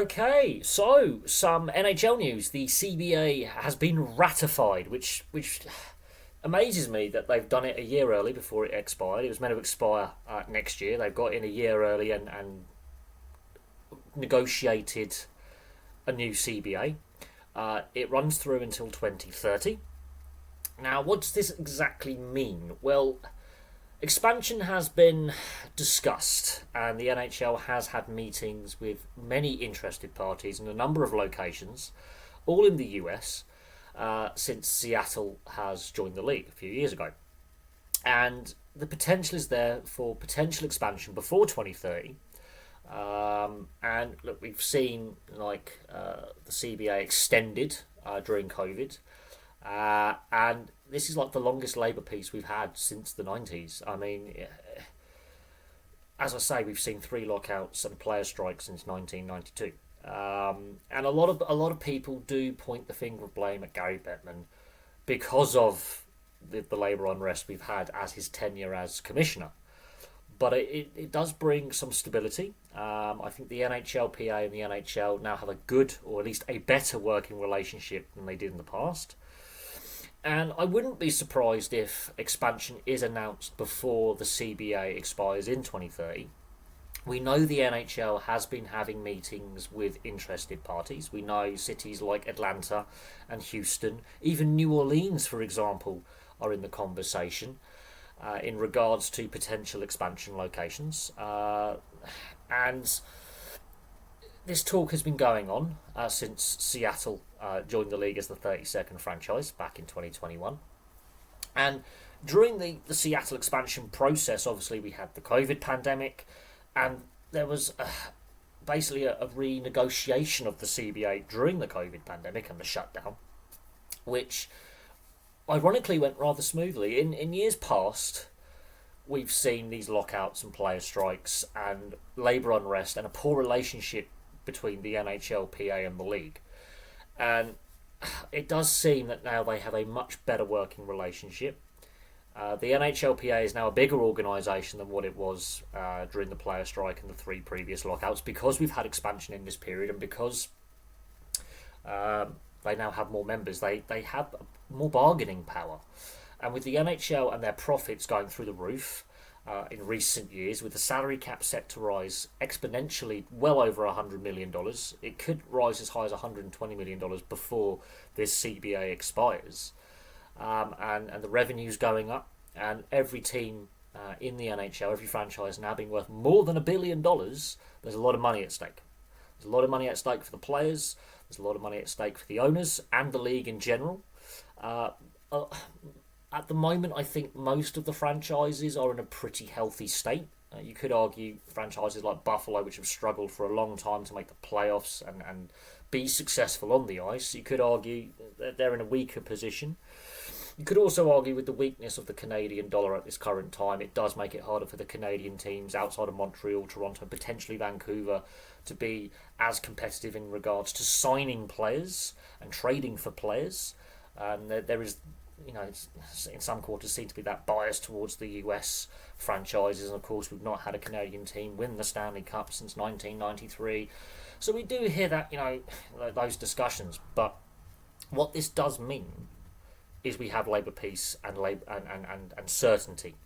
Okay, so some NHL news. The CBA has been ratified, which amazes me that they've done it a year early before it expired. It was meant to expire next year. They've got in a year early and negotiated a new CBA. It runs through until 2030. Now, what does this exactly mean? Well, expansion has been discussed, and the NHL has had meetings with many interested parties in a number of locations, all in the US, since Seattle has joined the league a few years ago. And the potential is there for potential expansion before 2030. And look, we've seen the CBA extended during COVID. And this is like the longest labour peace we've had since the 90s. I mean, as I say, we've seen three lockouts and player strikes since 1992. And a lot of people do point the finger of blame at Gary Bettman because of the labour unrest we've had as his tenure as commissioner. But it does bring some stability. I think the NHLPA and the NHL now have a good, or at least a better working relationship than they did in the past. And I wouldn't be surprised if expansion is announced before the CBA expires in 2030. We know the NHL has been having meetings with interested parties. We know cities like Atlanta and Houston, even New Orleans, for example, are in the conversation in regards to potential expansion locations. And this talk has been going on since Seattle joined the league as the 32nd franchise back in 2021. And during the Seattle expansion process, obviously, we had the COVID pandemic, and there was basically a renegotiation of the CBA during the COVID pandemic and the shutdown, which ironically went rather smoothly. In years past, we've seen these lockouts and player strikes and labour unrest and a poor relationship between the NHLPA and the league. And it does seem that now they have a much better working relationship. The NHLPA is now a bigger organisation than what it was during the player strike and the three previous lockouts, because we've had expansion in this period, and because they now have more members. They have more bargaining power. And with the NHL and their profits going through the roof in recent years, with the salary cap set to rise exponentially well over $100 million, it could rise as high as $120 million before this CBA expires. And the revenue's going up, and every team in the NHL, every franchise now being worth more than $1 billion, there's a lot of money at stake. There's a lot of money at stake for the players, there's a lot of money at stake for the owners and the league in general. At the moment, I think most of the franchises are in a pretty healthy state. You could argue franchises like Buffalo, which have struggled for a long time to make the playoffs and be successful on the ice, you could argue that they're in a weaker position. You could also argue with the weakness of the Canadian dollar at this current time, it does make it harder for the Canadian teams outside of Montreal, Toronto, potentially Vancouver, to be as competitive in regards to signing players and trading for players. And there is, in some quarters seem to be that bias towards the US franchises. And of course, we've not had a Canadian team win the Stanley Cup since 1993. So we do hear that, those discussions. But what this does mean is we have labour peace and certainty.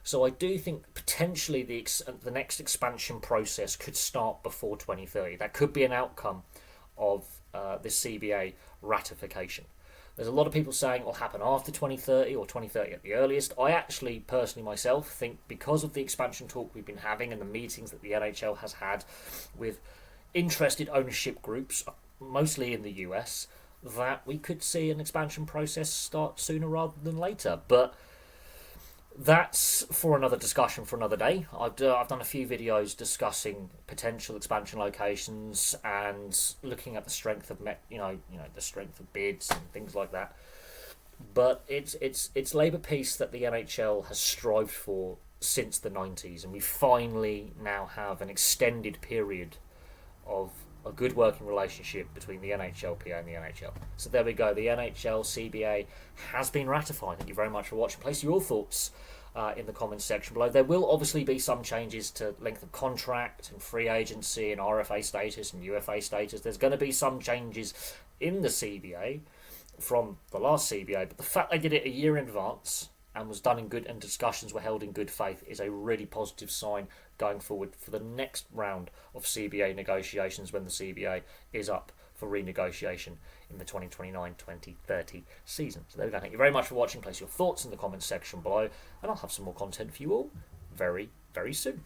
So I do think potentially the next expansion process could start before 2030. That could be an outcome of this CBA ratification. There's a lot of people saying it will happen after 2030 or 2030 at the earliest. I actually, personally myself, think because of the expansion talk we've been having and the meetings that the NHL has had with interested ownership groups, mostly in the US, that we could see an expansion process start sooner rather than later. But that's for another discussion for another day. I've done a few videos discussing potential expansion locations and looking at the strength of the strength of bids and things like that. But it's labour peace that the NHL has strived for since the 90s, and we finally now have an extended period of a good working relationship between the NHLPA and the NHL. So there we go. The NHL CBA has been ratified. Thank you very much for watching. Place your thoughts in the comments section below. There will obviously be some changes to length of contract and free agency and RFA status and UFA status. There's going to be some changes in the CBA from the last CBA, but the fact they did it a year in advance and was done in good, and discussions were held in good faith, is a really positive sign going forward for the next round of CBA negotiations when the CBA is up for renegotiation in the 2029-2030 season. So there we go. Thank you very much for watching. Place your thoughts in the comments section below, and I'll have some more content for you all very, very soon.